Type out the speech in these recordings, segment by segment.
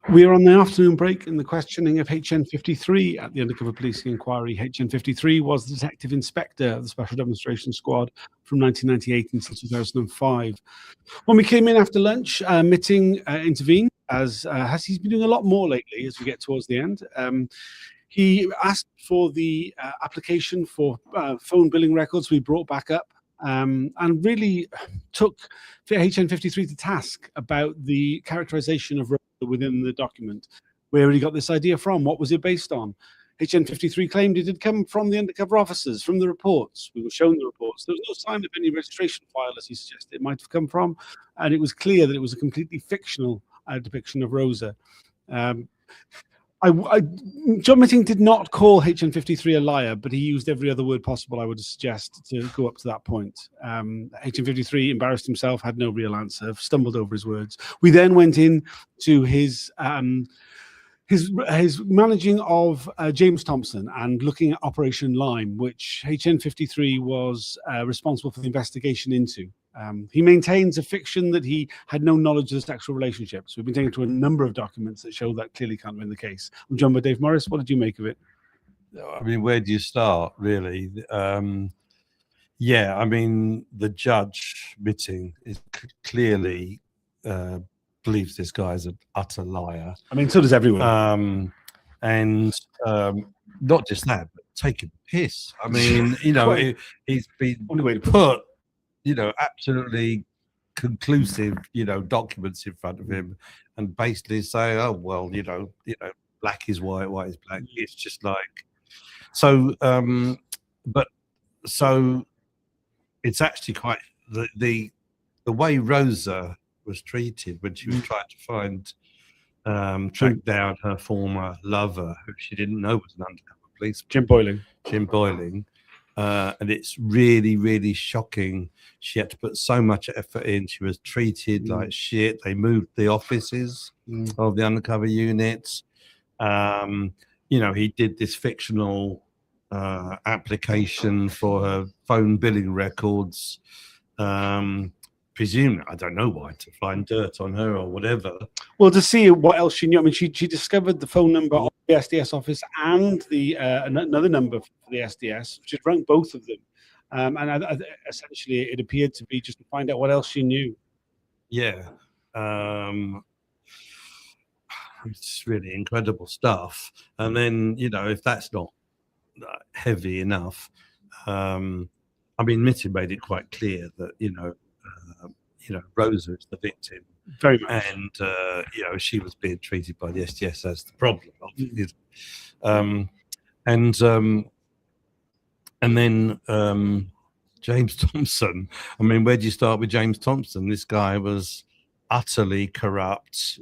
We are on the afternoon break in the questioning of HN53 at the undercover policing inquiry. HN53 was the detective inspector of the Special Demonstration Squad from 1998 until 2005. When we came in after lunch, Mitting intervened, as he's been doing a lot more lately as we get towards the end. He asked for the application for phone billing records we brought back up, and really took HN53 to task about the characterization of within the document. Where he got this idea from? What was it based on? HN53 claimed it had come from the undercover officers, from the reports. We were shown the reports. There was no sign of any registration file, as he suggested it might have come from, and it was clear that it was a completely fictional depiction of Rosa. John Mitting did not call HN53 a liar, but he used every other word possible, I would suggest, to go up to that point. HN53 embarrassed himself, had no real answer, stumbled over his words. We then went in to his managing of James Thompson and looking at Operation Lime, which HN53 was responsible for the investigation into. He maintains a fiction that he had no knowledge of the sexual relationships. We've been taken to a number of documents that show that clearly can't be the case. I'm joined by Dave Morris. What did you make of it? I mean, where do you start, really? Yeah, I mean, the judge, Mitting, is clearly believes this guy's an utter liar. I mean, so does everyone. And not just that, but taking piss. I mean, you know, he's been put, you know, absolutely conclusive, you know, documents in front of him, and basically say, oh well, you know, black is white, white is black. It's just like so. But so it's actually quite the way Rosa was treated when she was trying to find track down her former lover, who she didn't know was an undercover policeman, Jim Boyling. And it's really, really shocking. She had to put so much effort in. She was treated like shit. They moved the offices of the undercover units. You know, he did this fictional application for her phone billing records. Presumably, I don't know why, to find dirt on her or whatever. Well, to see what else she knew. I mean, she discovered the phone number of the SDS office and the another number for the SDS. She rang both of them, and essentially it appeared to be just to find out what else she knew. Yeah, it's really incredible stuff. And then, you know, if that's not heavy enough, I mean, Mitting made it quite clear that, you know, Rosa is the victim, very much, and you know, she was being treated by the SDS as the problem. And then James Thompson. I mean, where do you start with James Thompson? This guy was utterly corrupt,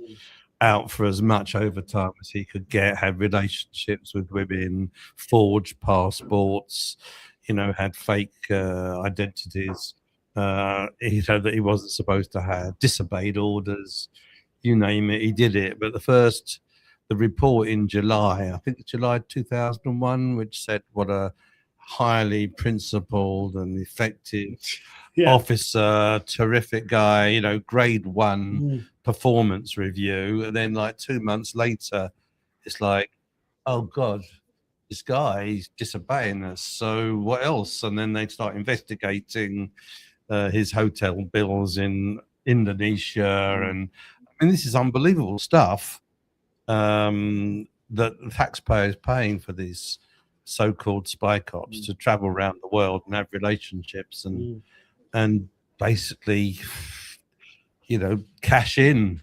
out for as much overtime as he could get, had relationships with women, forged passports, you know, had fake identities. You know, that he wasn't supposed to have, disobeyed orders, you name it, he did it. But the report in July, I think it's July 2001, which said what a highly principled and effective officer, terrific guy, you know, grade 1 performance review. And then like 2 months later, it's like, oh God, this guy, he's disobeying us. So what else? And then they start investigating his hotel bills in Indonesia, and I mean, this is unbelievable stuff that the taxpayer is paying for these so-called spy cops to travel around the world and have relationships and basically, you know, cash in.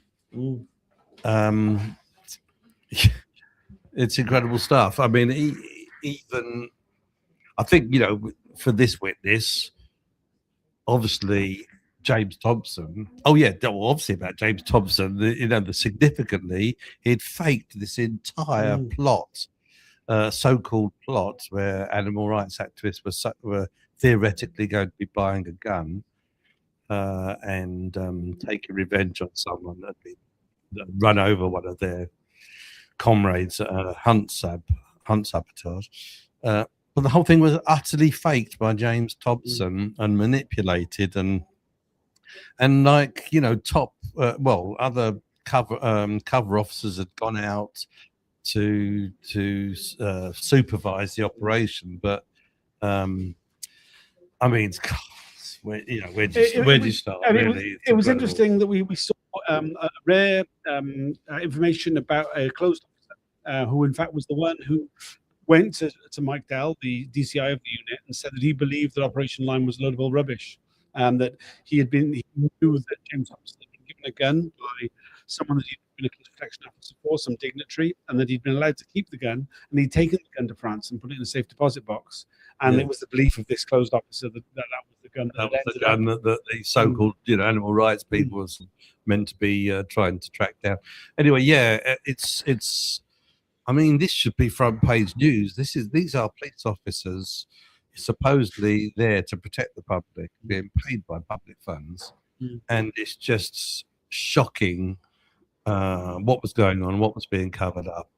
It's incredible stuff. I mean, even I think, you know, for this witness, obviously James Thompson. Oh yeah, well, obviously about James Thompson. You know, significantly, he'd faked this entire plot, so-called plot, where animal rights activists were theoretically going to be buying a gun and taking revenge on someone that had been run over one of their comrades at a hunt sabotage. But the whole thing was utterly faked by James Thompson and manipulated, and like, you know, other cover officers had gone out to supervise the operation, but I mean, where do you start? Really, it was interesting that we saw rare information about a closed officer who, in fact, was the one who went to Mike Dell, the DCI of the unit, and said that he believed that Operation Line was a load of old rubbish, that he knew that James Thompson had been given a gun by someone that he'd been a close protection officer for, some dignitary, and that he'd been allowed to keep the gun, and he'd taken the gun to France and put it in a safe deposit box. And it was the belief of this closed officer that was the gun. That was the gun that the so-called animal rights people was meant to be trying to track down. Anyway, yeah, it's. I mean, this should be front page news. These are police officers supposedly there to protect the public, being paid by public funds, and it's just shocking what was going on, what was being covered up.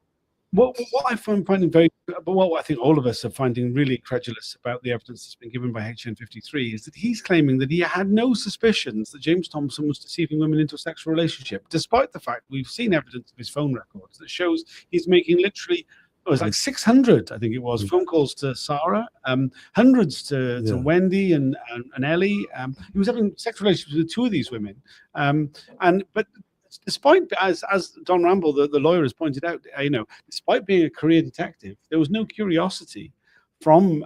What I find finding very, but what I think all of us are finding really incredulous about the evidence that's been given by HN53 is that he's claiming that he had no suspicions that James Thompson was deceiving women into a sexual relationship, despite the fact we've seen evidence of his phone records that shows he's making literally, it was like 600, I think it was, phone calls to Sarah, hundreds to Wendy and Ellie. He was having sexual relationships with two of these women, but despite, as Don Ramble, the lawyer, has pointed out, despite being a career detective, there was no curiosity from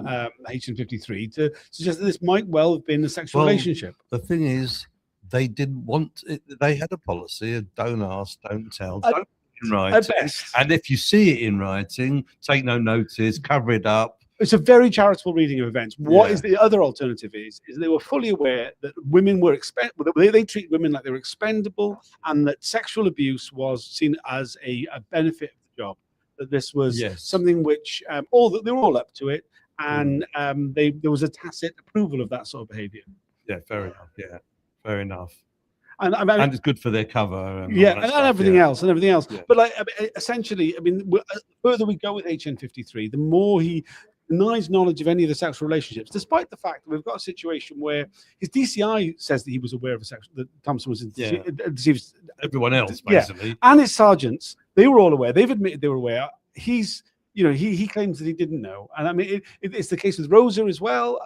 HN53 to suggest that this might well have been a sexual relationship. The thing is, they didn't want it. They had a policy of don't ask, don't tell, don't in writing. At best. And if you see it in writing, take no notice, cover it up. It's a very charitable reading of events. What is the other alternative is they were fully aware that women were they treat women like they were expendable, and that sexual abuse was seen as a benefit of the job. That this was something which they were all up to it, and there was a tacit approval of that sort of behavior. Yeah, fair enough. Yeah, fair enough. And it's good for their cover. And everything else. Yeah. But essentially, the further we go with HN53, the more he denies knowledge of any of the sexual relationships, despite the fact that we've got a situation where his DCI says that he was aware of that Thompson was deceived. Everyone else, basically. And his sergeants, they were all aware. They've admitted they were aware. He claims that he didn't know. And it's the case with Rosa as well.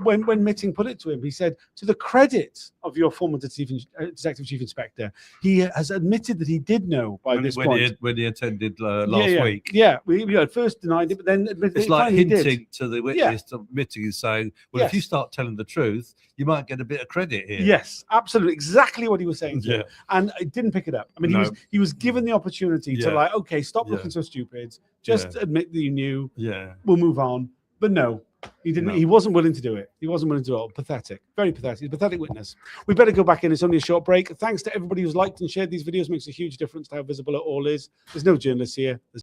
When Mitting put it to him, he said, to the credit of your former detective chief inspector, he has admitted that he did know by this point. When he attended last week. Yeah, we at first denied it, but then admitted it's like hinting to the witness, admitting and saying, well, if you start telling the truth, you might get a bit of credit here. Yes, absolutely. Exactly what he was saying to him. And I didn't pick it up. He was given the opportunity to okay, stop looking so stupid. Just admit that you knew. Yeah, we'll move on. But no, he didn't. No. He wasn't willing to do it. He wasn't willing to do it. Pathetic. Very pathetic. He's a pathetic witness. We better go back in. It's only a short break. Thanks to everybody who's liked and shared these videos. Makes a huge difference to how visible it all is. There's no journalists here.